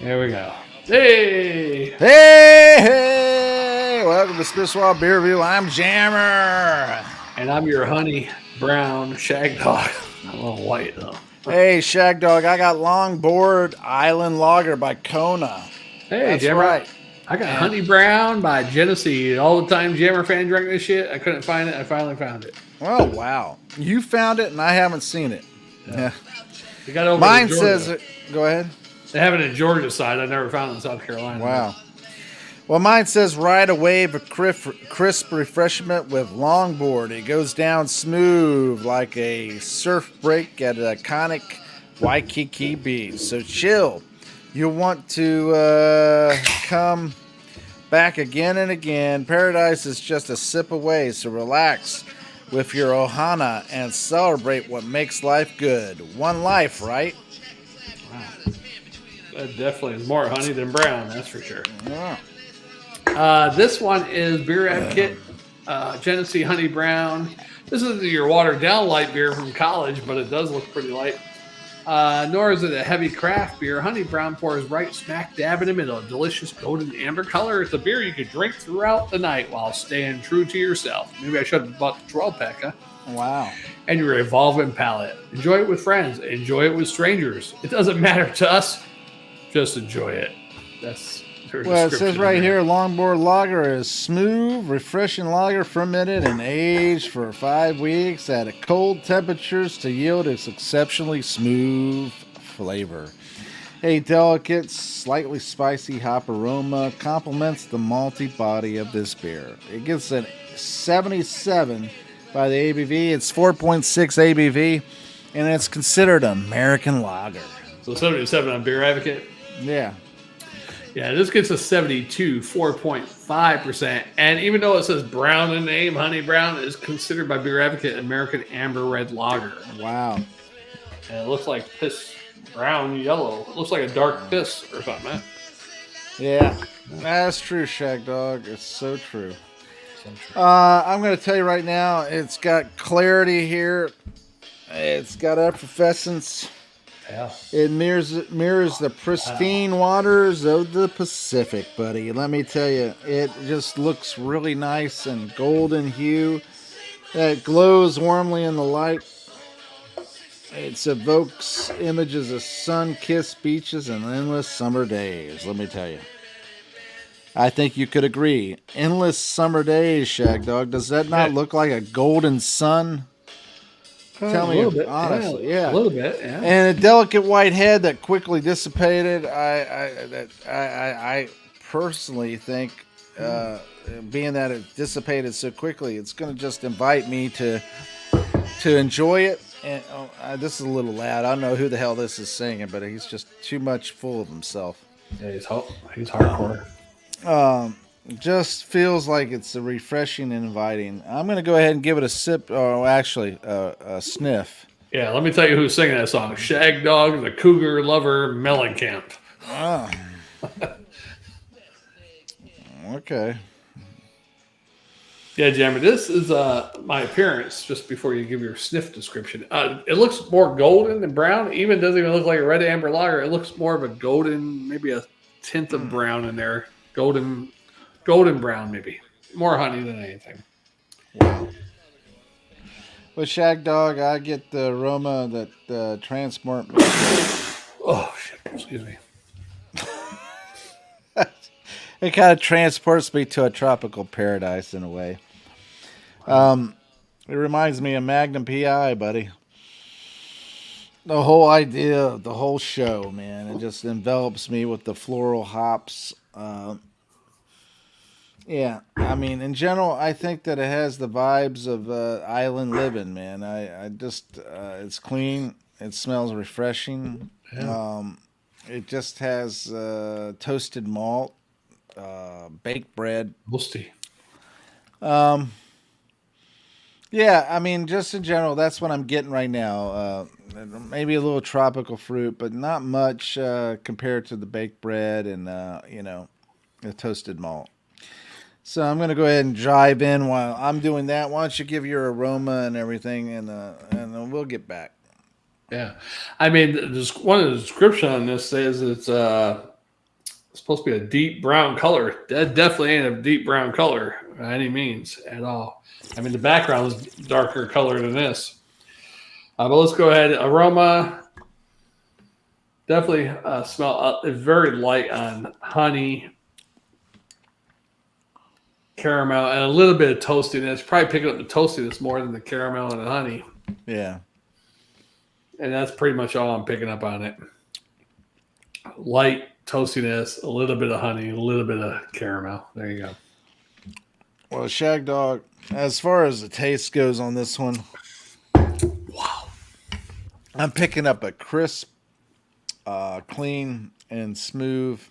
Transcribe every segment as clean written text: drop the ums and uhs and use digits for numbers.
There we go. Hey! Hey! Welcome to Smith Swall Beer Review. I'm Jammer. And I'm your honey brown Shagdog. A little white, though. Hey, Shagdog, I got Longboard Island Lager by Kona. Hey, That's Jammer. right. I got Honey Brown by Genesee. All the time Jammer fan drank this shit. I couldn't find it. I finally found it. Oh, wow. You found it, and I haven't seen it. Yeah. We got over Mine in Georgia. says, go ahead. They have it in Georgia side. I never found it in South Carolina. Wow. Well, mine says ride a wave of crisp refreshment with Longboard. It goes down smooth like a surf break at an iconic Waikiki beach. So chill. You'll want to come back again and again. Paradise is just a sip away, so relax with your ohana and celebrate what makes life good. One life, right? Wow. That definitely is more honey than brown, that's for sure. Yeah. This one is Beer Advocate, Genesee Honey Brown. This isn't your watered down light beer from college, but it does look pretty light. Nor is it a heavy craft beer. Honey Brown pours right smack dab in the middle. A delicious golden amber color. It's a beer you could drink throughout the night while staying true to yourself. Maybe I should have bought the 12-pack, huh? Wow. And your evolving palate. Enjoy it with friends. Enjoy it with strangers. It doesn't matter to us. Just enjoy it. That's their Well, it says description right there. here, Longboard Lager is smooth, refreshing lager fermented and aged for 5 weeks at cold temperatures to yield its exceptionally smooth flavor. A delicate, slightly spicy hop aroma complements the malty body of this beer. It gets a 77 by the ABV. It's 4.6 ABV, and it's considered an American lager. So 77 on Beer Advocate. Yeah. Yeah, this gets a 72, 4.5%. And even though it says brown in the name, Honey Brown is considered by Beer Advocate American Amber Red Lager. Wow. And it looks like piss brown yellow. It looks like a dark piss or something, man. Yeah, that's true, Shagdog. It's so true. I'm going to tell you right now, it's got clarity here. It's got effervescence. Yeah. It mirrors the pristine waters of the Pacific, buddy. Let me tell you, it just looks really nice and golden hue. It glows warmly in the light. It evokes images of sun-kissed beaches and endless summer days. Let me tell you. I think you could agree. Endless summer days, Shagdog. Does that not look like a golden sun? Tell me honestly, yeah. A little bit, yeah. And a delicate white head that quickly dissipated. I personally think, being that it dissipated so quickly, it's going to just invite me to enjoy it. And this is a little loud. I don't know who the hell this is singing, but he's just too much full of himself. Yeah, he's hardcore. Just feels like it's refreshing and inviting. I'm going to go ahead and give it a sip, or actually a sniff. Yeah, let me tell you who's singing that song. Shagdog, the Cougar Lover, Mellencamp. Oh. Okay. Yeah, Jammer, this is my appearance just before you give your sniff description. It looks more golden than brown. Even doesn't even look like a red amber lager. It looks more of a golden, maybe a tint of brown in there. Golden brown, maybe. More honey than anything. Wow. With Shagdog, I get the aroma that transport me. Oh, shit. Excuse me. It kind of transports me to a tropical paradise in a way. It reminds me of Magnum PI, buddy. The whole idea of the whole show, man. It just envelops me with the floral hops. Yeah, I mean, in general, I think that it has the vibes of island living, man. I just, it's clean. It smells refreshing. Yeah. It just has toasted malt, baked bread. Musty. Yeah, I mean, just in general, that's what I'm getting right now. Maybe a little tropical fruit, but not much compared to the baked bread and, the toasted malt. So I'm going to go ahead and drive in while I'm doing that. Why don't you give your aroma and everything, and then we'll get back. Yeah. I mean, one of the description on this says it's supposed to be a deep brown color. That definitely ain't a deep brown color by any means at all. I mean, the background is darker color than this. But let's go ahead. Aroma, definitely smell. It's very light on honey, caramel, and a little bit of toastiness. Probably picking up the toastiness more than the caramel and the honey. Yeah. And that's pretty much all I'm picking up on it. Light toastiness, a little bit of honey, a little bit of caramel. There you go. Well, Shagdog, as far as the taste goes on this one, wow, I'm picking up a crisp, clean, and smooth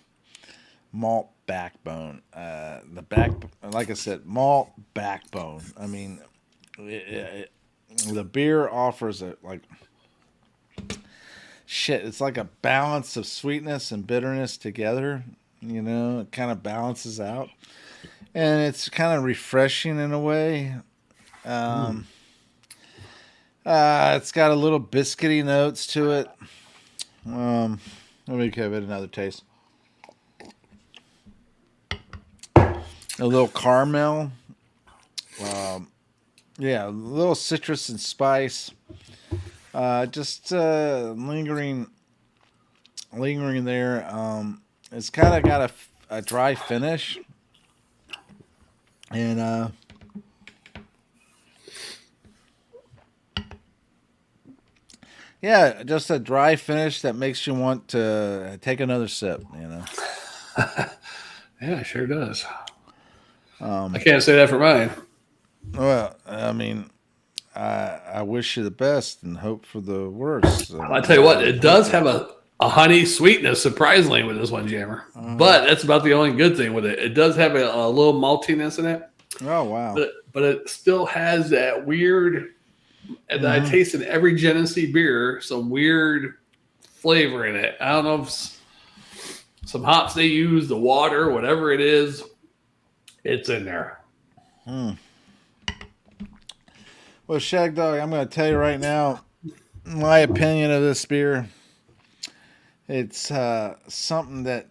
malt backbone. Like I said, malt backbone. I mean, the beer offers it's like a balance of sweetness and bitterness together. It kind of balances out, and it's kind of refreshing in a way. It's got a little biscuity notes to it. Let me give it another taste. A little caramel. Yeah, a little citrus and spice. Just lingering there. It's kind of got a dry finish, and yeah, just a dry finish that makes you want to take another sip. Yeah, it sure does. I can't say that for mine. Well, I mean, I wish you the best and hope for the worst. I tell you what, it does have a honey sweetness, surprisingly, with this one, Jammer. But that's about the only good thing with it. It does have a little maltiness in it. Oh, wow. But it still has that weird, and I taste in every Genesee beer, some weird flavor in it. I don't know if some hops they use, the water, whatever it is, it's in there. Well, Shagdog, I'm going to tell you right now, my opinion of this beer, it's something that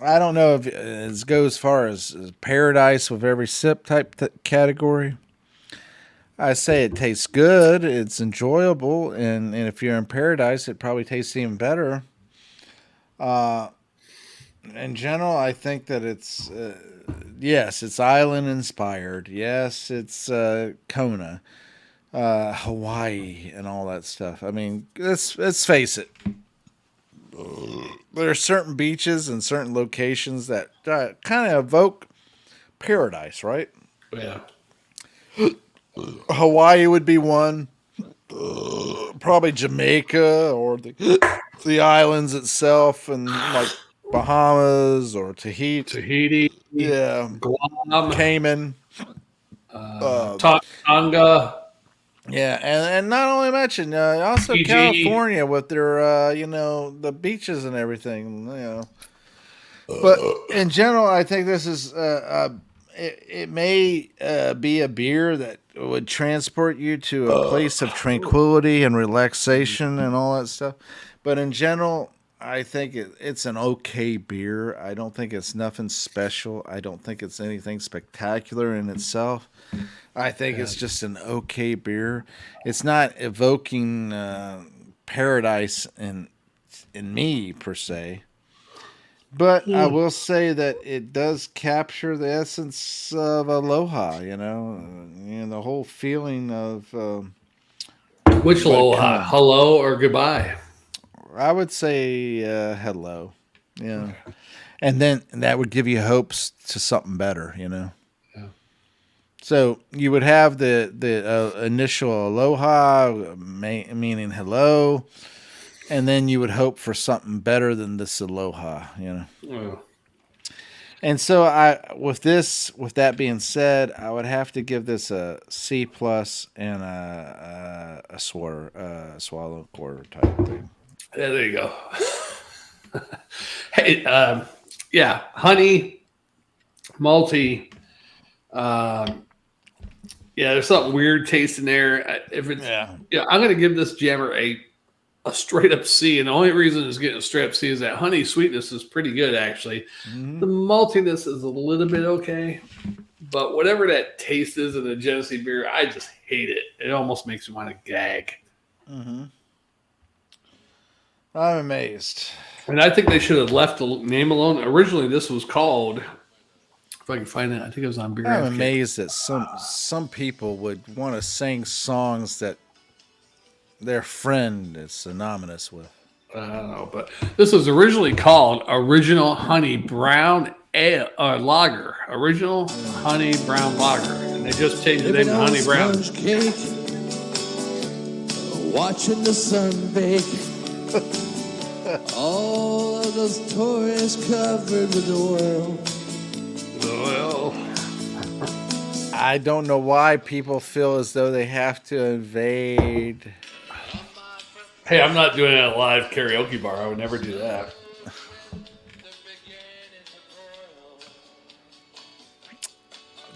I don't know if it goes as far as paradise with every sip type category. I say it tastes good, it's enjoyable, and if you're in paradise, it probably tastes even better. In general, I think that it's yes, it's island inspired. Yes, it's Kona, Hawaii, and all that stuff. I mean, let's face it. There are certain beaches and certain locations that kind of evoke paradise, right? Yeah. Hawaii would be one. Probably Jamaica or the islands itself, and like Bahamas or Tahiti. Yeah, Guam. Cayman. Tonga. Yeah, and not only mention also Fiji. California with their the beaches and everything. But in general, I think this is it may be a beer that would transport you to a place of tranquility and relaxation and all that stuff. But in general, I think it's an okay beer. I don't think it's nothing special. I don't think it's anything spectacular in itself. I think it's just an okay beer. It's not evoking paradise in me per se. But I will say that it does capture the essence of aloha, the whole feeling of which aloha? Hello or goodbye? I would say hello, and then that would give you hopes to something better, Yeah. So you would have the initial aloha, meaning hello. And then you would hope for something better than this aloha, Oh. And so with that being said, I would have to give this a C+ and a swallow quarter type thing. Yeah, there you go. Hey, honey, malty, Yeah, there's something weird taste in there. If it's I'm gonna give this jammer a straight up C, and the only reason it's getting a straight up C is that honey sweetness is pretty good actually. The maltiness is a little bit okay, but whatever that taste is in the Genesee beer, I just hate it. It almost makes me want to gag. I'm amazed. And I think they should have left the name alone. Originally, this was called, if I can find it, I think it was on Beer I'm Advocate. amazed that some people would want to sing songs that their friend is synonymous with. I don't know, but this was originally called Original Honey Brown Lager. Original Honey Brown Lager. And they just changed the name to Honey Brown. Cake, watching the sun bake. All of those tourists covered with oil. I don't know why people feel as though they have to invade. Hey, I'm not doing it at a live karaoke bar. I would never do that.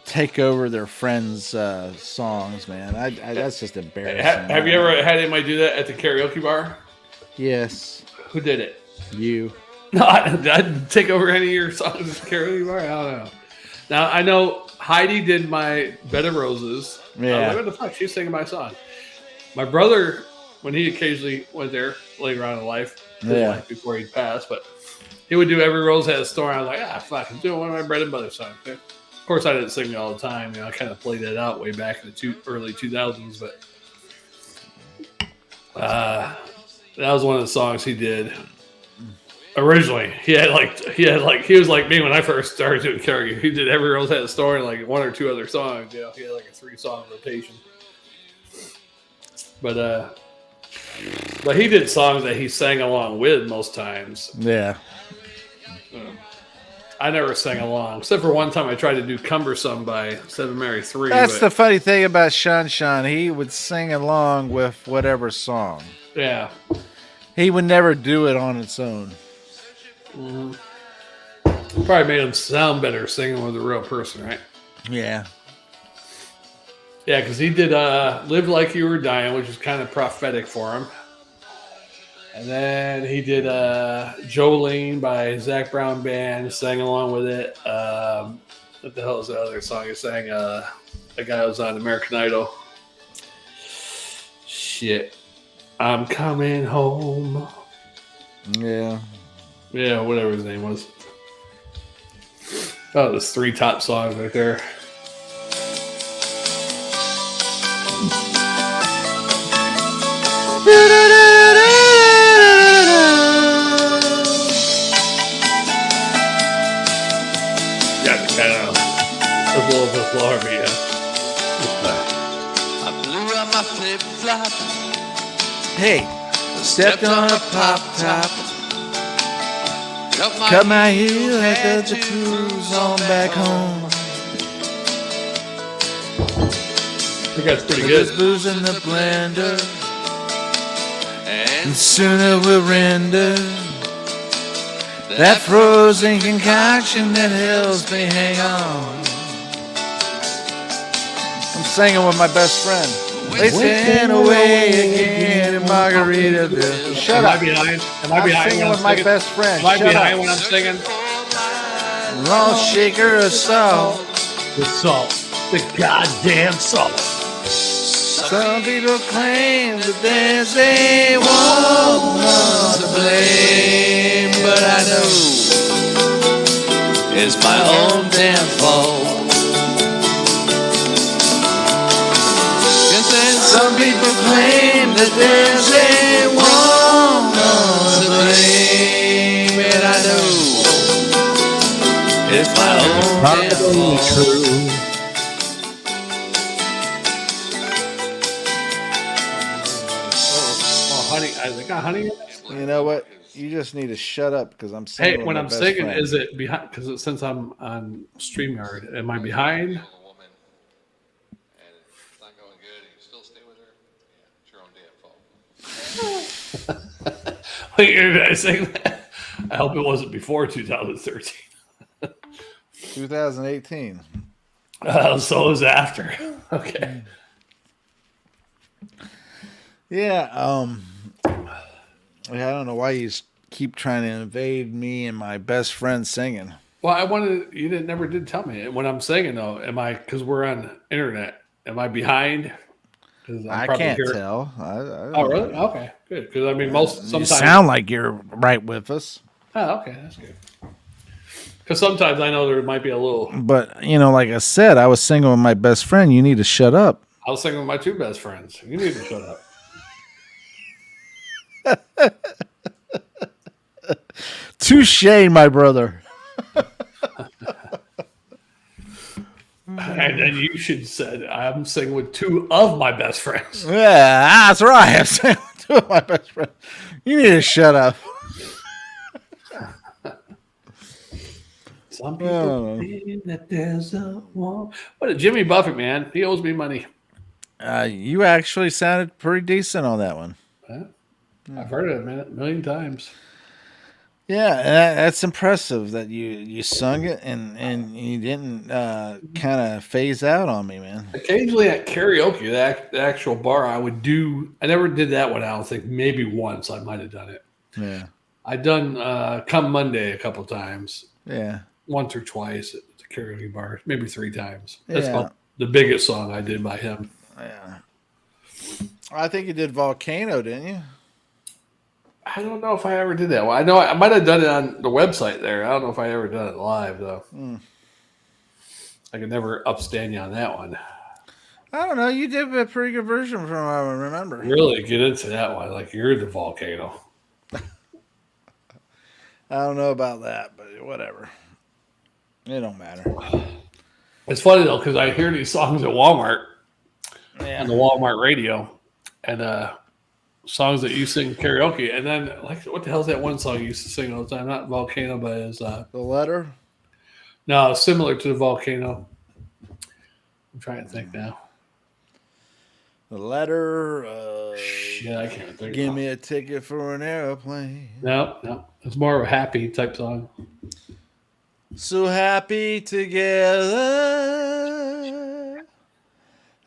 Take over their friends' songs, man. That's just embarrassing. Have you ever had anybody do that at the karaoke bar? Yes. Who did it? You. No, I'd take over any of your songs at the karaoke bar. I don't know. Now, I know Heidi did my Bed of Roses. Yeah. What the fuck? She's singing my song. My brother, when he occasionally went there later on in life, before he passed, but he would do Every Rose Has a Story. I was like, fuck, I'm doing one of my bread and butter songs. Of course, I didn't sing it all the time. I kind of played that out way back in the early 2000s, but that was one of the songs he did. Originally, he was like me when I first started doing karaoke. He did Every Rose Had a Story, like one or two other songs. He had like a 3-song rotation. But he did songs that he sang along with most times. Yeah. I never sang along, except for one time I tried to do Cumbersome by Seven Mary 3. That's the funny thing about Sean. He would sing along with whatever song. Yeah. He would never do it on its own. Probably made him sound better singing with a real person, right? Yeah. Yeah, because he did Live Like You Were Dying, which is kind of prophetic for him. And then he did Jolene by Zac Brown Band, sang along with it. What the hell is the other song he sang? The guy who was on American Idol. Shit. I'm coming home. Yeah. Yeah, whatever his name was. Oh, there's 3 top songs right there. Yeah, kind of a little bit lower, but yeah. I blew out my flip-flop. Hey, Stepped on a pop top. cut my heel, had to cruise on back home. I think that's pretty There's good. booze in the blender, And and sooner we'll render that frozen concoction that helps me hang on. I'm singing with my best friend. Wasting away again in Margaritaville. Shut Am I up. behind? Am I I'm behind singing when I'm with my singing? best friend. Am I Shut behind up. when I'm singing? Raw shaker of salt. The salt. The goddamn salt. Some people claim that there's a woman to blame, but I know it's my own damn fault. some people claim that there's a woman to blame, and I know it's my own damn fault. Honey, I got honey in it. You know what? You just need to shut up because I'm singing. Hey, with when my I'm best singing, friend. is it behind? Because since I'm on StreamYard, am I behind? Wait, did I sing that? I hope it wasn't before 2013. 2018. So it was after. Okay. Yeah. I don't know why you keep trying to invade me and my best friend singing. Well, I wanted you didn't never did tell me when I'm singing though. Am I because we're on internet? Am I behind? Because I'm I probably can't here. tell. Oh, really? Okay, good. Because I mean, most You sometimes. sound like you're right with us. Oh, okay, that's good. Because sometimes I know there might be a little. But, like I said, I was singing with my best friend. You need to shut up. I was singing with my two best friends. You need to shut up. Touche, my brother. And then you should said I'm singing with two of my best friends. Yeah, that's right. I'm singing with two of my best friends. You need to shut up. Some people think that there's a wall. What a Jimmy Buffett, man. He owes me money. You actually sounded pretty decent on that one. I've heard it a million times. Yeah, that's impressive that you sung it and you didn't kind of phase out on me, man. Occasionally at karaoke, the actual bar, I never did that one. I don't think. Maybe once I might have done it. Yeah. I've done Come Monday a couple times. Yeah. Once or twice at the karaoke bar. Maybe 3 times. That's Yeah. about the biggest song I did by him. Yeah. I think you did Volcano, didn't you? I don't know if I ever did that one. I know I might have done it on the website there. I don't know if I ever done it live, though. I could never upstand you on that one. I don't know. You did a pretty good version from what I remember. Really get into that one. Like, you're the volcano. I don't know about that, but whatever. It don't matter. It's funny, though, because I hear these songs at Walmart Yeah. on the Walmart radio, and songs that you sing karaoke, and then, like, what the hell is that one song you used to sing all the time? Not Volcano, but it's The Letter? no, similar to the Volcano. I'm trying to think now. The Letter. Yeah, I can't think. Give me a ticket for an airplane. No. It's more of a happy type song. So happy together.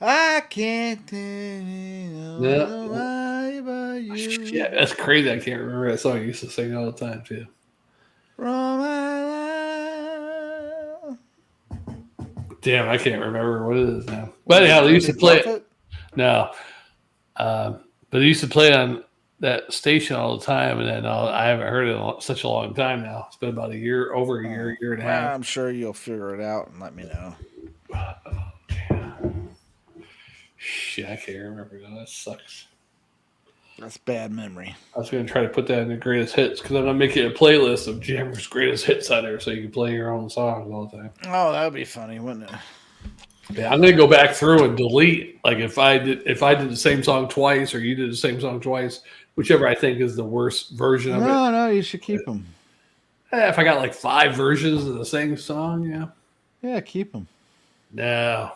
I can't tell you why but you. Yeah, that's crazy. I can't remember that song I used to sing all the time, too. From my life. Damn, I can't remember what it is now. But anyhow, they used to play it. No. But they used to play on that station all the time, and then I haven't heard it in such a long time now. It's been about over a year and a half. I'm sure you'll figure it out and let me know. Shit, I can't remember now. That sucks. That's bad memory. I was going to try to put that in the greatest hits because I'm going to make it a playlist of Jammer's greatest hits on there so you can play your own songs all the time. Oh, that would be funny, wouldn't it? Yeah, I'm going to go back through and delete. Like if I did the same song twice or you did the same song twice, whichever I think is the worst version of it. No, you should keep them. If I got like 5 versions of the same song, yeah. Yeah, keep them. No.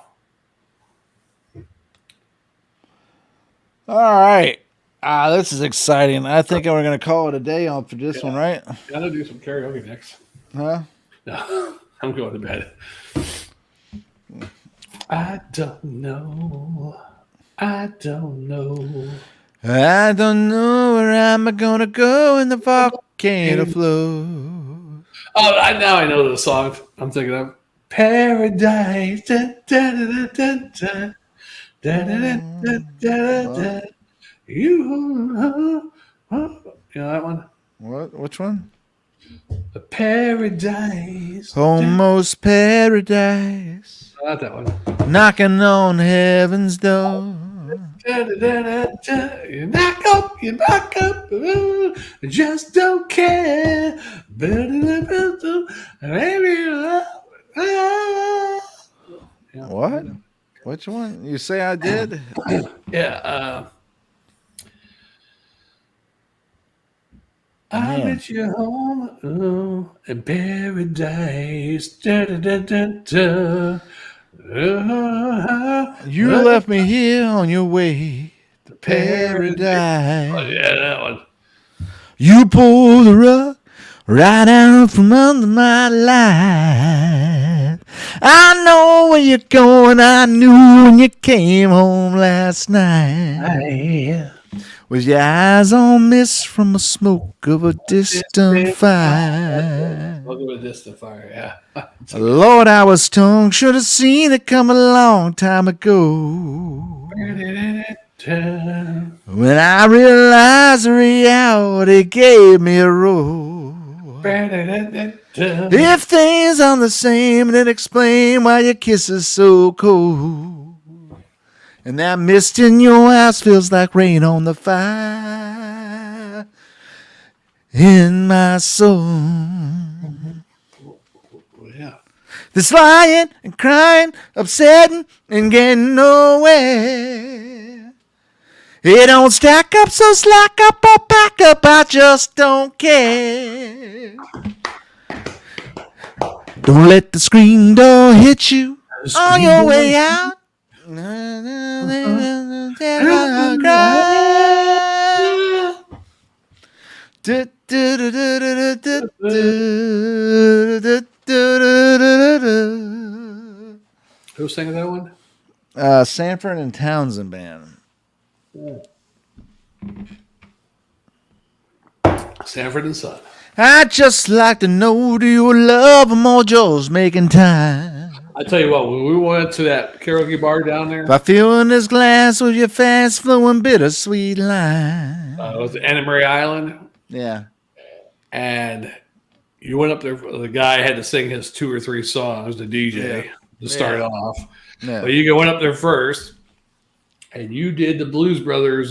All right. This is exciting. I think we're going to call it a day on for this one, right? Gotta do some karaoke next. Huh? No, I'm going to bed. I don't know. I don't know. I don't know where I'm going to go in the volcano flow. Oh, now I know the song. I'm thinking of Paradise. Da, da, da, da, da, da, da, da, da, da. You know that one? What? Which one? The Paradise. Almost paradise. Not that one. Knocking on heaven's door. Da, da, da, da, da. You knock up, just don't care. What? Which one? You say I did? Yeah. Man. I'm at your home in paradise. Da, da, da, da, da. You left me here on your way to paradise. Oh, yeah, that one. You pulled the rug right out from under my life. night. I know where you're going. I knew when you came home last night. With your eyes on mist from the smoke of a distant fire. Welcome to Distant Fire, yeah. Lord, I was stung. Should have seen it come a long time ago. When I realized the reality gave me a roll. If things aren't the same, then explain why your kiss is so cold. And that mist in your eyes feels like rain on the fire in my soul. Yeah. This lying and crying, upsetting and getting nowhere. It don't stack up, so slack up or back up. I just don't care. Don't let the screen door hit you on your way out. Who sang that one? Sanford and Townsend Band. Sanford and Son. I'd just like to know, do you love them or just making time? I tell you what, when we went to that karaoke bar down there, By filling this glass with your fast flowing bittersweet line. it was Anna Marie Island, Yeah. and you went up there. The guy had to sing his 2 or 3 songs, the DJ, to start off. Yeah. But you went up there first, and you did the Blues Brothers.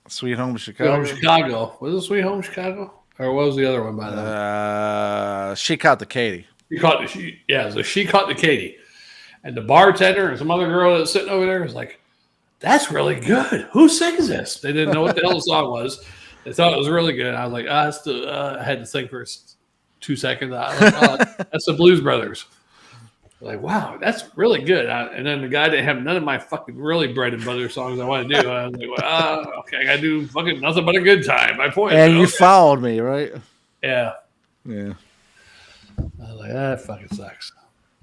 Sweet Home Sweet Chicago. Home Chicago. Was it Sweet Home Chicago? Or what was the other one by then? She caught the Katie. So she caught the Katie. And the bartender and some other girl that's sitting over there was like, that's really good. Who sings this? They didn't know what the hell the song was. They thought it was really good. I was like, I had to think for 2 seconds. I was like, that's the Blues Brothers. Like, wow, that's really good. And then the guy didn't have none of my fucking really bread and butter songs I want to do. I was like, well, okay, I got to do fucking nothing but a good time. My point. And you followed me, right? Yeah. Yeah. I was like, that fucking sucks.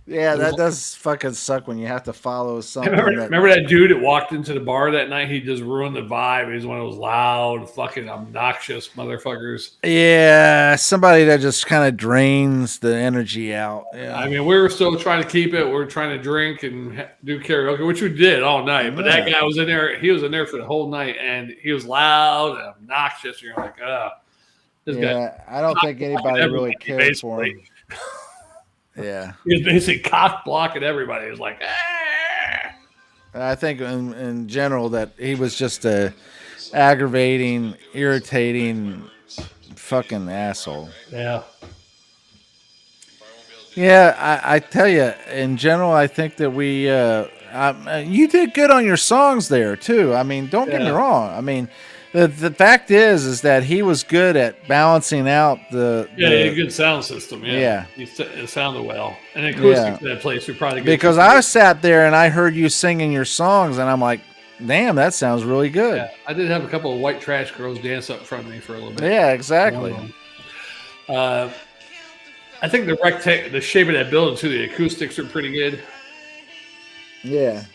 Yeah, that does fucking suck when you have to follow something. Remember that dude that walked into the bar that night? He just ruined the vibe. He's one of those loud, fucking obnoxious motherfuckers. Yeah, somebody that just kind of drains the energy out. Yeah. I mean, we were still trying to keep it. We were trying to drink and do karaoke, which we did all night. But that guy was in there. He was in there for the whole night, and he was loud and obnoxious. You're like, this guy. I don't think anybody really cared for him. Yeah. He was basically cock blocking everybody. He was like, ah. I think in general that he was just a aggravating, irritating fucking asshole. Yeah. Yeah, I tell you, in general, I think that we, you did good on your songs there too. I mean, don't get me wrong. I mean, the fact is that he was good at balancing out the. Yeah, he had a good sound system. Yeah. It sounded well. And acoustics in that place were probably good. Because I sat there and I heard you singing your songs, and I'm like, damn, that sounds really good. Yeah, I did have a couple of white trash girls dance up in front of me for a little bit. Yeah, exactly. I think the shape of that building too, the acoustics are pretty good. Yeah.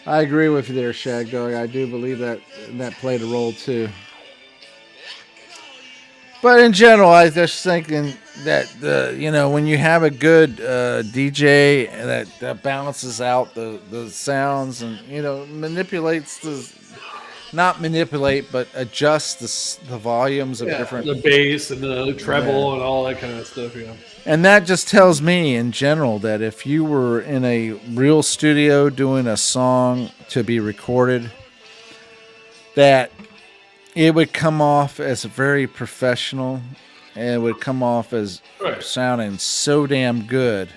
I agree with you there, Shagdog. I do believe that played a role too. But in general, I just thinking that when you have a good DJ that balances out the sounds and manipulates but adjusts the volumes of different, the bass and the treble and all that kind of stuff. Yeah. And that just tells me in general that if you were in a real studio doing a song to be recorded, that it would come off as very professional and it would come off as sounding so damn good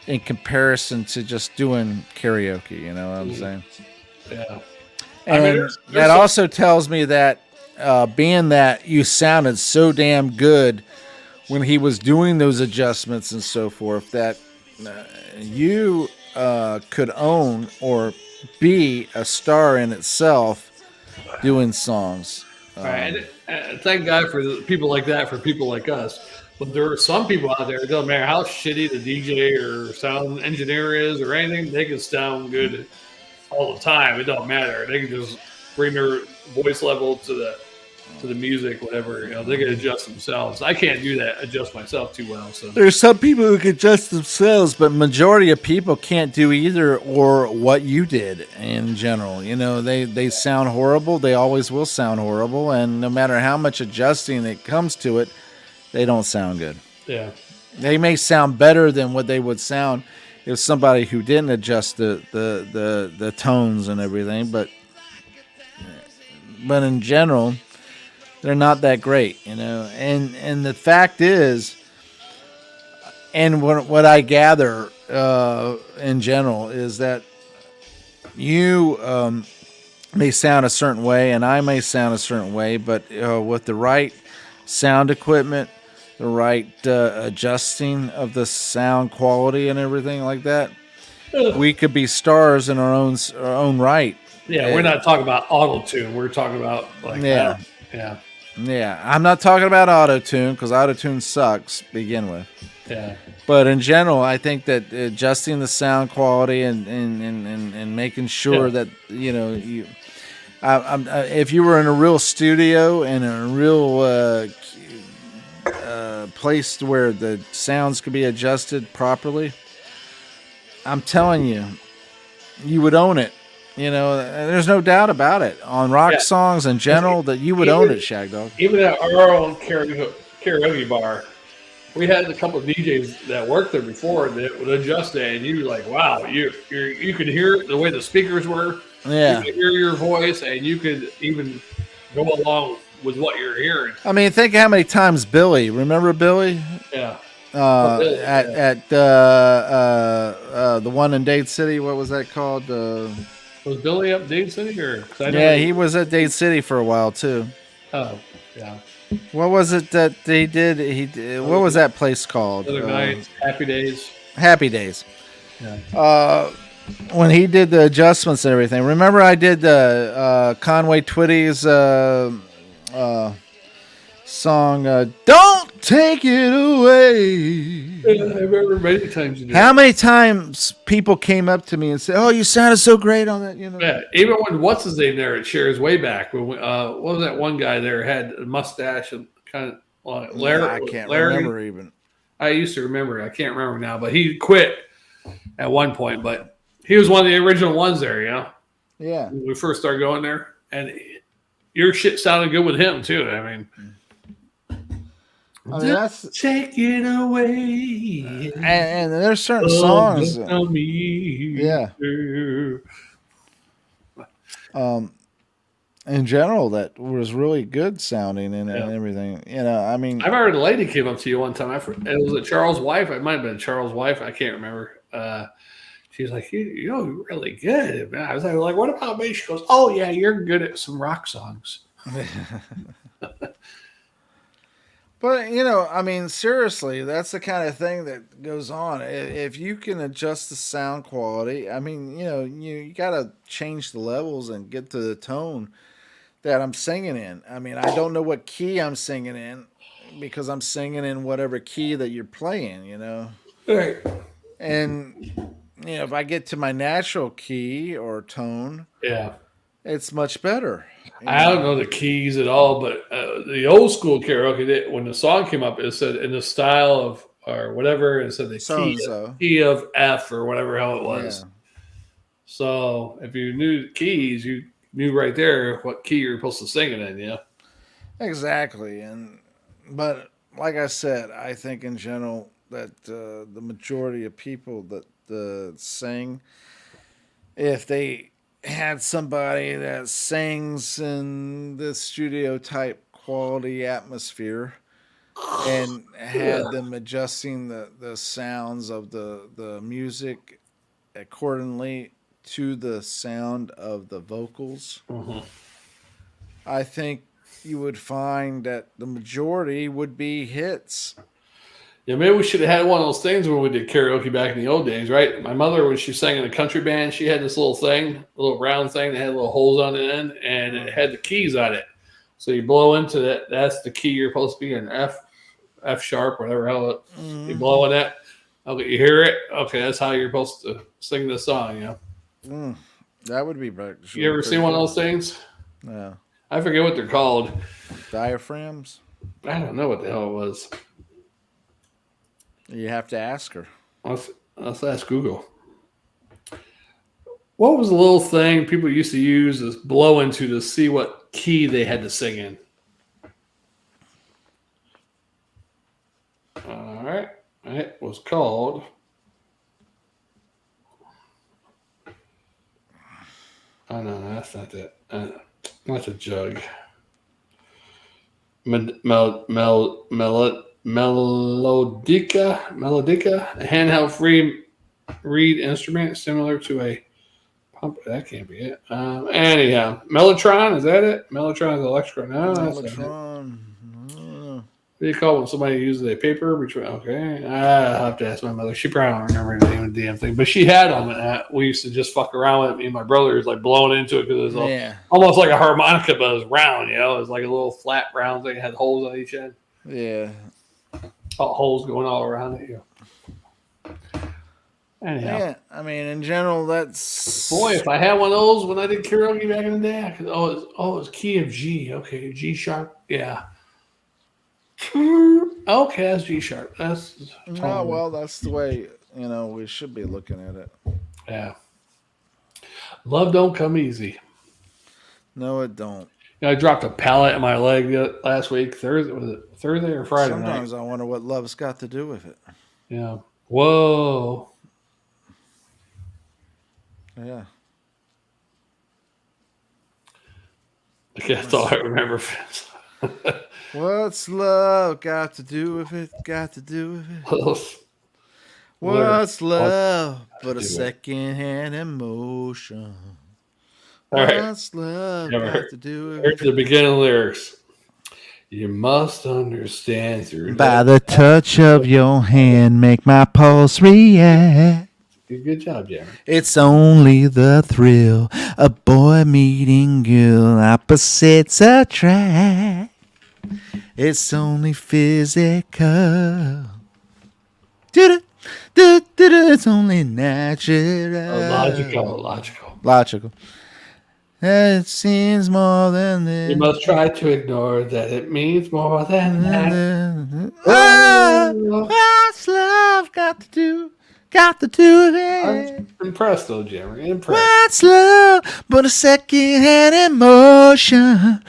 in comparison to just doing karaoke. You know what I'm saying? Yeah. And there's that also tells me that being that you sounded so damn good when he was doing those adjustments and so forth, that you could own or be a star in itself doing songs. And Thank God for the people like that, for people like us. But there are some people out there, it doesn't matter how shitty the DJ or sound engineer is or anything, they can sound good all the time. It don't matter. They can just bring their voice level to the music, whatever. They can adjust themselves. I can't do that, adjust myself too well. So There's some people who can adjust themselves, but majority of people can't do either or what you did in general. They sound horrible. They always will sound horrible. And no matter how much adjusting it comes to it, they don't sound good. yeah, They may sound better than what they would sound if somebody who didn't adjust the tones and everything. But in general, they're not that great, And the fact is, and what I gather in general is that you may sound a certain way, and I may sound a certain way, but with the right sound equipment, the right adjusting of the sound quality and everything like that, we could be stars in our own right. yeah. We're not talking about auto tune. We're talking about like Yeah. yeah, Yeah, I'm not talking about auto-tune because auto-tune sucks to begin with. yeah. But in general, I think that adjusting the sound quality and making sure Yeah. that if you were in a real studio and a real place where the sounds could be adjusted properly, I'm telling you, you would own it. There's no doubt about it. On rock Yeah. songs in general, that you would own it, Shagdog. Even at our own karaoke bar, we had a couple of DJs that worked there before that would adjust it, and you were like, wow, you could hear the way the speakers were. Yeah. You could hear your voice, and you could even go along with what you're hearing. I mean, think how many times Billy. Remember Billy? Yeah. At yeah. the one in Dade City. What was that called? Was Billy up Dade City or? 'Cause I know Yeah, he was at Dade City for a while too. Oh, yeah. What was it that they did? What was that place called? Other nights, Happy Days. Happy Days. Yeah. When he did the adjustments and everything. Remember, I did the Conway Twitty's song, "Don't Take It Away." I remember many times you did. How many times people came up to me and said, "Oh, you sounded so great on that," Yeah, even when what's his name there at Shares way back when what was that one guy there had a mustache and kind of Larry? I can't Larry? remember even. I used to remember. I can't remember now, but he quit at one point. But he was one of the original ones there. Yeah. When we first started going there, and your shit sounded good with him too. I mean, that's take it away. and there's certain songs. Tell me, Yeah. In general, that was really good sounding and everything. I mean, I remember the lady came up to you one time. It was a Charles' wife. It might have been Charles' wife. I can't remember. She's like, you're really good. I was like, what about me? She goes, oh yeah, you're good at some rock songs. But I mean, seriously, that's the kind of thing that goes on. If you can adjust the sound quality, I mean, you got to change the levels and get to the tone that I'm singing in. I mean, I don't know what key I'm singing in because I'm singing in whatever key that you're playing, Right. And if I get to my natural key or tone, Yeah. it's much better. I don't know the keys at all, but the old school karaoke, when the song came up, it said in the style of or whatever, it said the key of F or whatever hell it was. Yeah. So if you knew the keys, you knew right there what key you're supposed to sing it in, Exactly. But like I said, I think in general that the majority of people that sing, if they had somebody that sings in this studio type quality atmosphere and had them adjusting the sounds of the music accordingly to the sound of the vocals, I think you would find that the majority would be hits. Yeah, maybe we should have had one of those things when we did karaoke back in the old days, right? My mother, when she sang in a country band, she had this little thing, a little round thing that had little holes on the end, and it had the keys on it. So you blow into that. That's the key. You're supposed to be in F sharp, whatever hell it. You blow in that. Okay, you hear it. Okay, that's how you're supposed to sing the song. You know. That would be better. You ever seen one of those things? Yeah. I forget what they're called. Diaphragms? I don't know what the hell it was. You have to ask her. Let's ask Google. What was the little thing people used to use as blow into to see what key they had to sing in? All right. It was called. Oh, no, that's not that. That's a jug. Melodica, a handheld free reed instrument similar to a pump. That can't be it. Anyhow, Mellotron, is that it? Mellotron is electrical. No, that's not it. Mellotron. What do you call it when somebody uses a paper? Okay, I'll have to ask my mother. She probably don't remember the name of the damn thing, but she had them, and we used to just fuck around with it. Me and my brother was like blowing into it because it was almost like a harmonica, but it was round. You know, it was like a little flat round thing. It had holes on each end. Yeah, holes going all around it. Yeah. Anyhow, yeah. I mean, in general, that's boy. If I had one of those when I did karaoke back in the day, I could, it was key of G. Okay, G sharp. Yeah. Okay, that's G sharp. That's well, that's the way we should be looking at it. Yeah. Love don't come easy. No, it don't. I dropped a pallet in my leg last week. Thursday or Friday? Sometimes night? I wonder what love's got to do with it. Yeah. Whoa. Yeah. That's all I remember. What's love got to do with it? Got to do with it. What's love but a second-hand emotion? What's love got to do with it? Here's the beginning lyrics. You must understand through by the touch of your hand, make my pulse react. Good job, Jeremy. It's only the thrill of boy meeting girl, opposites attract. It's only physical. It's only natural. Logical. It seems more than this. You must try to ignore that it means more than that. What's love got to do? Got to do it. I'm impressed, though, Jeremy. What's love but a second-hand emotion?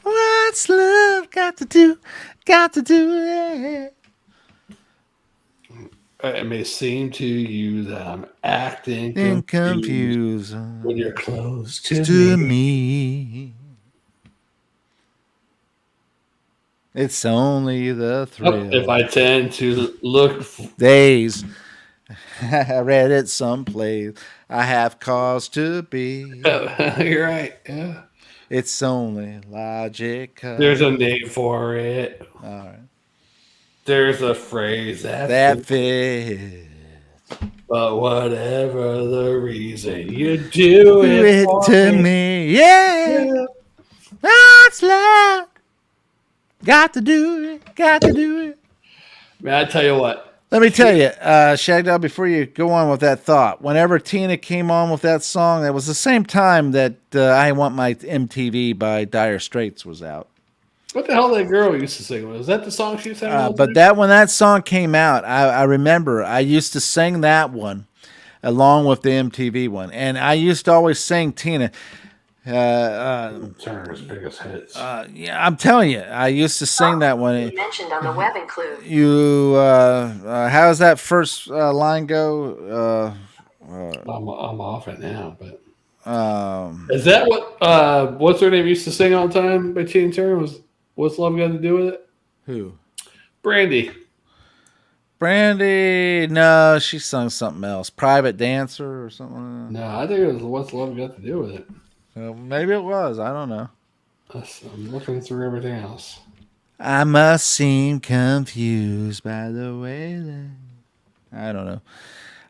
What's love got to do? Got to do it. It may seem to you that I'm acting confused when you're close to me. It's only the thrill. If I tend to look days, I read it someplace. I have cause to be. You're right. Yeah. It's only logical. There's a name for it. All right. There's a phrase that fits. But whatever the reason, you do it to me. Yeah. That's love. Got to do it. Got to do it. Man, I tell you what. Let me tell you, Shagdog, before you go on with that thought, whenever Tina came on with that song, that was the same time that I Want My MTV by Dire Straits was out. What the hell that girl used to sing? Was that the song she sang? But when that song came out, I remember I used to sing that one along with the MTV one. And I used to always sing Tina. Turner's biggest hits. Yeah, I'm telling you, I used to sing that one. You mentioned on the web include. How's that first line go? I'm off it now, but is that what what's her name used to sing all the time by Tina Turner? What's love got to do with it? Who? Brandy. No, she sung something else. Private Dancer or something. No, I think it was What's Love Got to Do with It. Maybe it was. I don't know. I'm looking through everything else. I must seem confused by the way that... I don't know.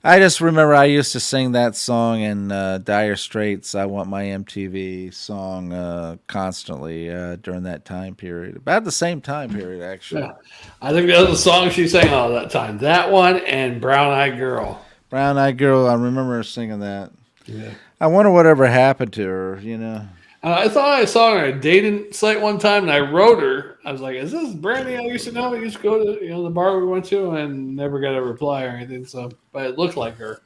I just remember I used to sing that song in Dire Straits. I Want My MTV song constantly during that time period. About the same time period, actually. Yeah. I think that was the song she sang all that time. That one and Brown Eyed Girl. Brown Eyed Girl. I remember her singing that. Yeah. I wonder whatever happened to her. You know. I thought I saw her on a dating site one time, and I wrote her. I was like, "Is this Brandy I used to know? We used to go to the bar we went to, and never got a reply or anything." So, but it looked like her.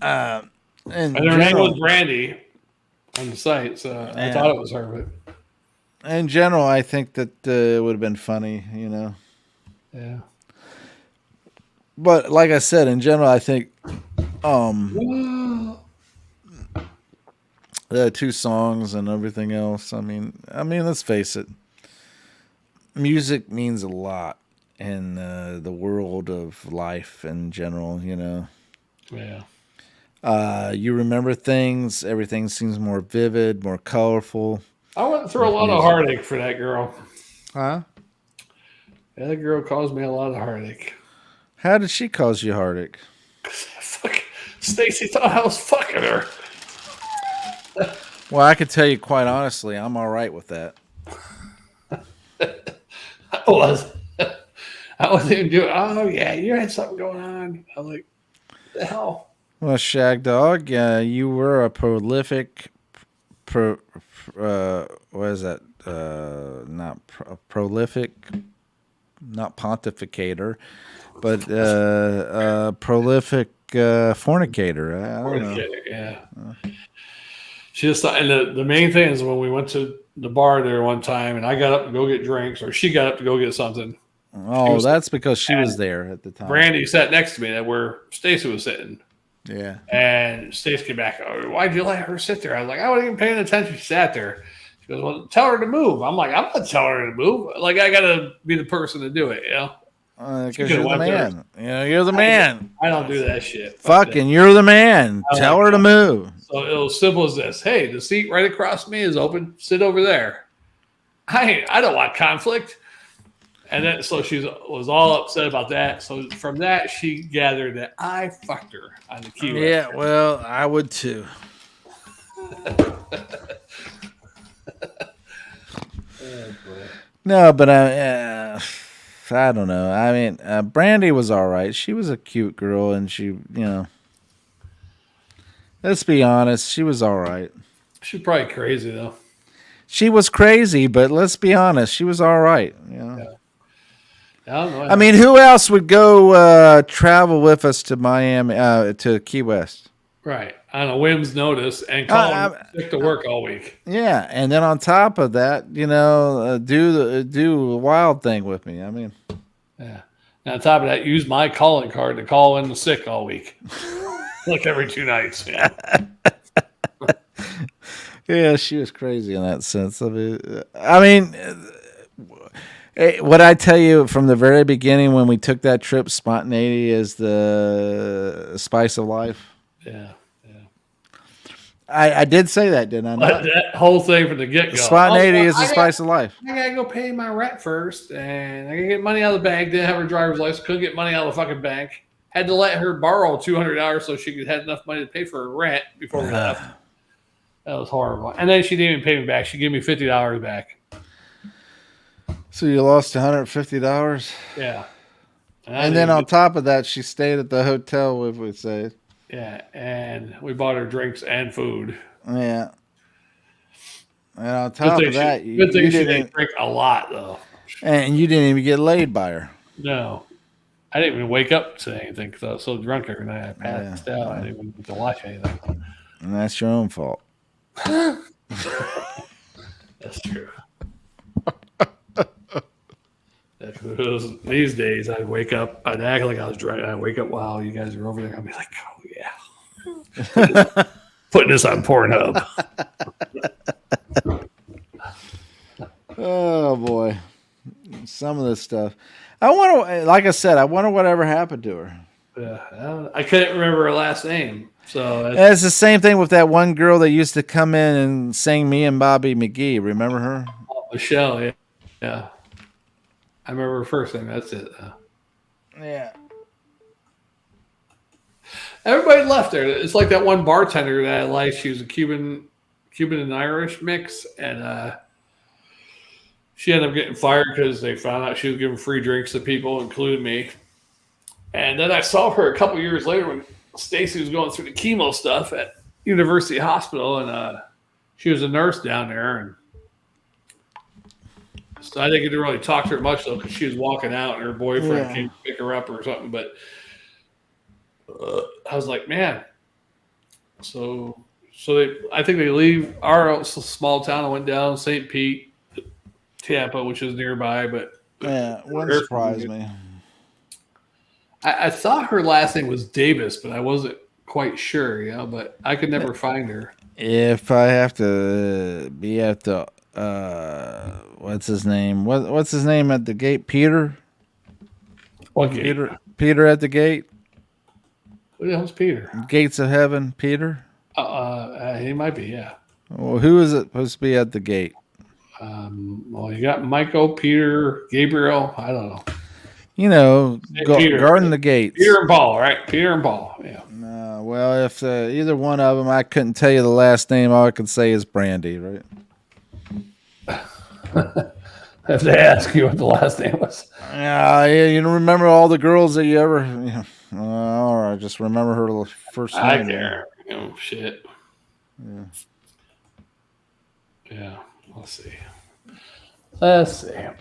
And And her name was Brandy on the site, so I thought it was her. But in general, I think that it would have been funny. You know. yeah. But like I said, in general, I think the two songs and everything else. I mean, let's face it. Music means a lot in the world of life in general. You know, Yeah. you remember things. Everything seems more vivid, more colorful. I went through a lot of heartache for that girl. Huh? Yeah, that girl caused me a lot of heartache. How did she cause you heartache? Fuck, Stacy thought I was fucking her. Well, I could tell you quite honestly, I'm all right with that. I was. I wasn't even doing. Oh yeah, you had something going on. I'm like, the hell. Well, Shagdog, you were a prolific, what is that? Not prolific, not pontificator, but prolific fornicator. I don't know. Yeah. She just thought, and the main thing is when we went to the bar there one time, and I got up to go get drinks, or she got up to go get something. Oh, that's because she was there at the time. Brandy sat next to me, where Stacy was sitting. Yeah. And Stacy came back. Oh, why'd you let her sit there? I was like, I wasn't even paying attention. She sat there. She goes, well, tell her to move. I'm like, I'm not telling her to move. Like, I got to be the person to do it, you know? Because you're the man. You know, you're the man. I don't do that shit. Fucking, you're the man. Tell her to move. So it was simple as this. Hey, the seat right across me is open. Sit over there. I don't want conflict. And then, so she was all upset about that. So from that, she gathered that I fucked her on the Key West. Yeah, well, I would too. No, but I don't know. I mean, Brandy was all right. She was a cute girl, and she, let's be honest, she was all right. She's probably crazy though. She was crazy, but let's be honest, she was all right. Yeah. I don't know. I mean, who else would go travel with us to Miami, to Key West? Right. On a whim's notice and call sick to work all week. Yeah, and then on top of that, do a wild thing with me. I mean, yeah. And on top of that, use my calling card to call in the sick all week, like every 2 nights. Yeah. Yeah, she was crazy in that sense. I mean, what I tell you from the very beginning when we took that trip, spontaneity is the spice of life. Yeah. I did say that, didn't I? But that whole thing from the get-go. Spontaneity is the spice of life. I got to go pay my rent first, and I got to get money out of the bank. Didn't have her driver's license. Couldn't get money out of the fucking bank. Had to let her borrow $200 so she could have enough money to pay for her rent before we left. That was horrible. And then she didn't even pay me back. She gave me $50 back. So you lost $150? Yeah. And then on top of that, she stayed at the hotel, if we say. Yeah, and we bought her drinks and food. Yeah. And on top of that, you didn't drink a lot, though. And you didn't even get laid by her. No. I didn't even wake up to anything because I was so drunk every night. I passed out. I didn't even get to watch anything. And that's your own fault. That's true. These days, I'd wake up, I'd act like I was drunk. I'd wake up while you guys are over there. I'd be like, oh, yeah. Putting this on Pornhub. Oh, boy. Some of this stuff. I wonder, like I said, I wonder whatever happened to her. Yeah, I couldn't remember her last name. So it's the same thing with that one girl that used to come in and sing Me and Bobby McGee. Remember her? Michelle, yeah. I remember her first name. That's it. Yeah. Everybody left there. It's like that one bartender that I liked. She was a Cuban and Irish mix, and she ended up getting fired because they found out she was giving free drinks to people, including me. And then I saw her a couple years later when Stacy was going through the chemo stuff at University Hospital, and she was a nurse down there. And so I didn't get to really talk to her much though, because she was walking out and her boyfriend came to pick her up or something. But I was like, man. So I think they leave our small town and went down St. Pete, Tampa, which is nearby. But Yeah, wouldn't surprise me. I thought her last name was Davis, but I wasn't quite sure, but I could never find her. If I have to be at the what's his name? What's his name at the gate? Peter? What gate? Peter at the gate? Who the hell's Peter? Gates of Heaven, Peter? He might be, yeah. Well, who is it supposed to be at the gate? Well, you got Michael, Peter, Gabriel. I don't know. Guarding the gates. Peter and Paul, right? Peter and Paul, yeah. Well, if either one of them, I couldn't tell you the last name. All I could say is Brandy, right? If they ask you what the last name was. Yeah, you don't remember all the girls that you ever... all right, just remember her first name. I care. Oh, shit. Yeah, let's see. Yeah,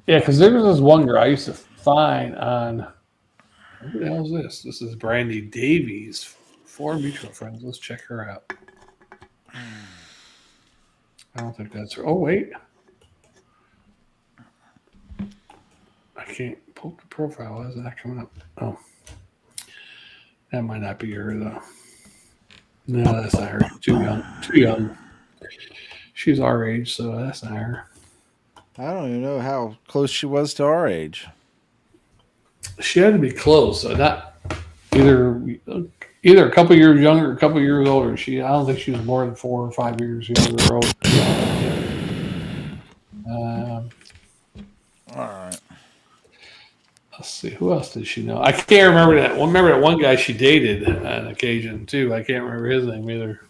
because there was this one girl I used to find on... Who the hell is this? This is Brandy Davies. 4 mutual friends. Let's check her out. I don't think that's her. Oh, wait. I can't pull the profile. Why is that coming up? Oh. That might not be her, though. No, that's not her. Too young. Too young. She's our age, so that's not her. I don't even know how close she was to our age. She had to be close. So not either a couple years younger or a couple years older. I don't think she was more than 4 or 5 years younger or older. All right. Let's see. Who else did she know? I can't remember that. Remember that one guy she dated on occasion too. I can't remember his name either.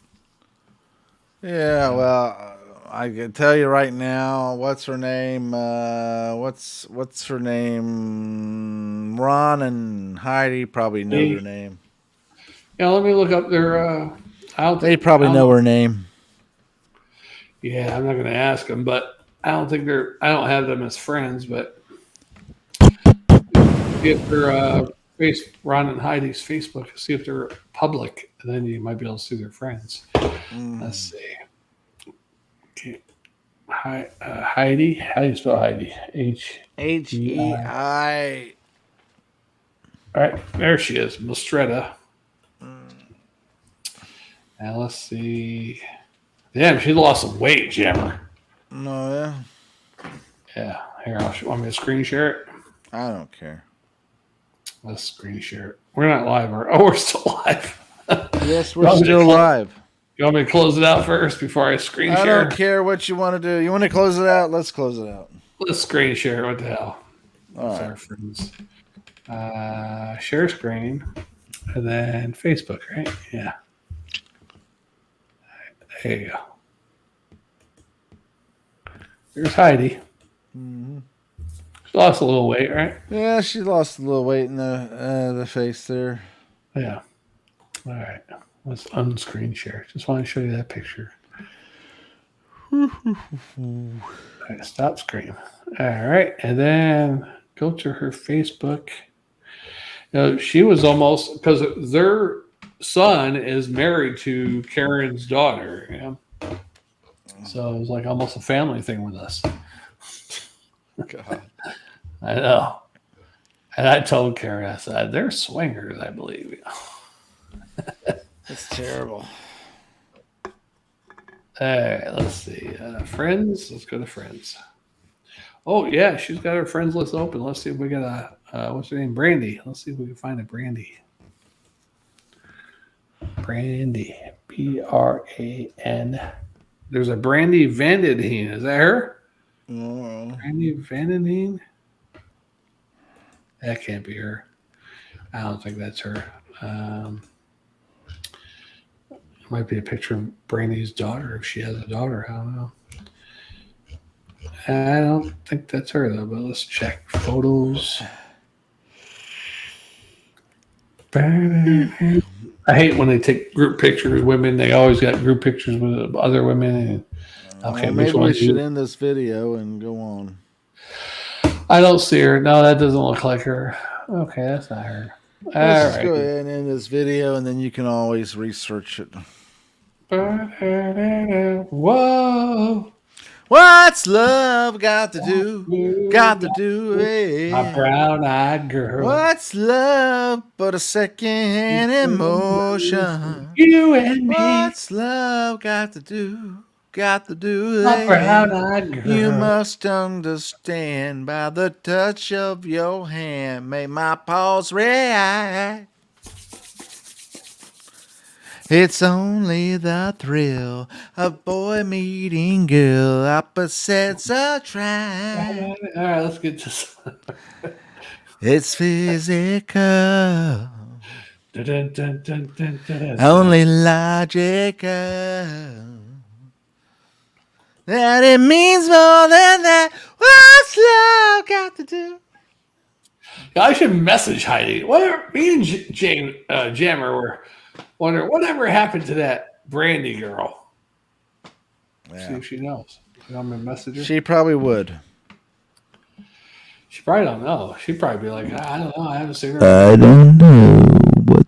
Yeah, well, I can tell you right now. What's her name? What's her name? Ron and Heidi probably know their name. Yeah, let me look up their. They probably know her name. Yeah, I'm not going to ask them, but I don't think they're. I don't have them as friends, but if they're Ron and Heidi's Facebook, see if they're public, and then you might be able to see their friends. Let's see. Okay. Heidi. How do you spell Heidi? H-E-I. All right, there she is, Mistretta. Now let's see. Damn, she lost some weight, Jammer. No, yeah. Yeah. Here, want me to screen share it? I don't care. Let's screen share it. We're not live, we're still live. Yes, we're still live. You want me to close it out first before I screen share? I don't care what you want to do. You want to close it out? Let's close it out. Let's screen share. What the hell? All right. Our friends. Share screen. And then Facebook, right? Yeah. There you go. There's Heidi. Mm-hmm. She lost a little weight, right? Yeah, she lost a little weight in the face there. Yeah. All right. Let's unscreen share. Just want to show you that picture. All right, stop screen. All right. And then go to her Facebook. She was almost, because their son is married to Karen's daughter. Yeah. So it was like almost a family thing with us. God. I know. And I told Karen, I said, they're swingers, I believe. That's terrible. All right, let's see. Friends. Let's go to friends. Oh, yeah, she's got her friends list open. Let's see if we got what's her name? Brandy. Let's see if we can find a Brandy. Brandy. B-R-A-N. There's a Brandy Vandenheen. Is that her? No. Brandy Vandenheen? That can't be her. I don't think that's her. Might be a picture of Brandy's daughter if she has a daughter. I don't know. I don't think that's her though. But let's check photos. I hate when they take group pictures. Women, they always got group pictures with other women. And, okay, Well, which maybe one? we should end this video and go on. I don't see her. No, that doesn't look like her. Okay, that's not her. Let's All just go right. ahead and end this video, and then you can always research it. Whoa. What's love got to do? Got to do it. My brown-eyed girl. What's love but a second emotion? You and me. What's love got to do? Got to do My it. brown-eyed girl. You must understand by the touch of your hand, make my pulse react. It's only the thrill of boy meeting girl, opposites attract. All right, let's get this. It's physical, Dun, dun, dun, dun, dun, dun. only logical. That it means more than that. What's love got to do? I should message Heidi. Whatever. Me and Jammer were wondering whatever happened to that Brandy girl. Yeah. See if she knows. You want me to message her? She probably would. She probably don't know. She'd probably be like, I don't know. I haven't seen her. I don't know what.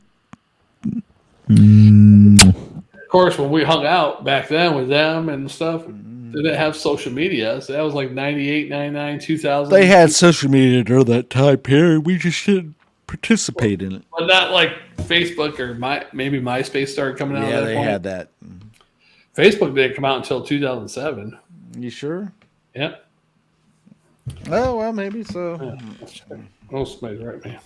Of course, when we hung out back then with them and stuff, they didn't have social media. So that was like 98, 99, 2000. They had social media during that time period. We just didn't participate in it. But not like Facebook or maybe MySpace started coming out. Yeah, at that they point. had that. Facebook didn't come out until 2007. You sure? Yep. Oh, well, maybe so. Yeah. Oh, somebody's right, man.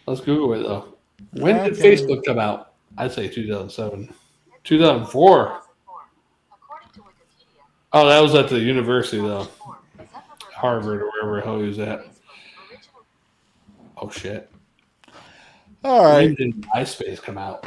Let's Google it, though. When did Okay. Facebook come out? I'd say 2007. 2004. Oh, that was at the university, though. Harvard or wherever the hell he was at. Oh, shit. All When right. did MySpace come out?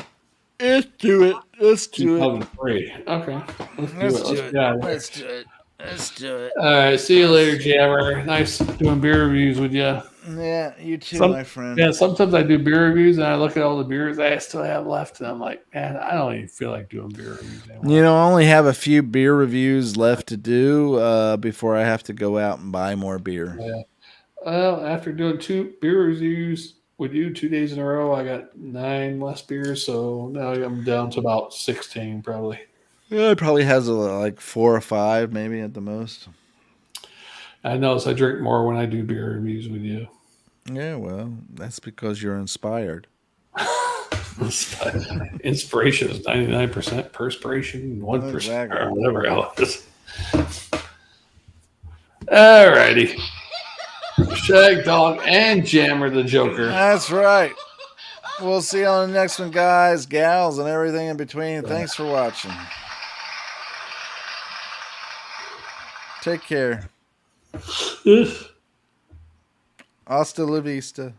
Let's do it. Let's do it. 2003. Okay. Let's do it. Yeah. Let's do it. Let's do it. All right. See you later, Jammer. Nice doing beer reviews with you. Yeah, you too, Some- my friend. Yeah, sometimes I do beer reviews and I look at all the beers I still have left, and I'm like, man, I don't even feel like doing beer reviews anymore. You know, I only have a few beer reviews left to do before I have to go out and buy more beer. Yeah. Well, after doing 2 beer reviews with you 2 days in a row, I got 9 less beers, so now I'm down to about 16 probably. Yeah, it probably has like 4 or 5, maybe at the most. I notice I drink more when I do beer reviews with you. Yeah, well, that's because you're inspired. Inspiration is 99%, perspiration 1%, Exactly. or whatever else. All righty. Shagdog and Jammer the Joker. That's right. We'll see you on the next one, guys, gals, and everything in between. Thanks for watching. Take care. Hasta la vista.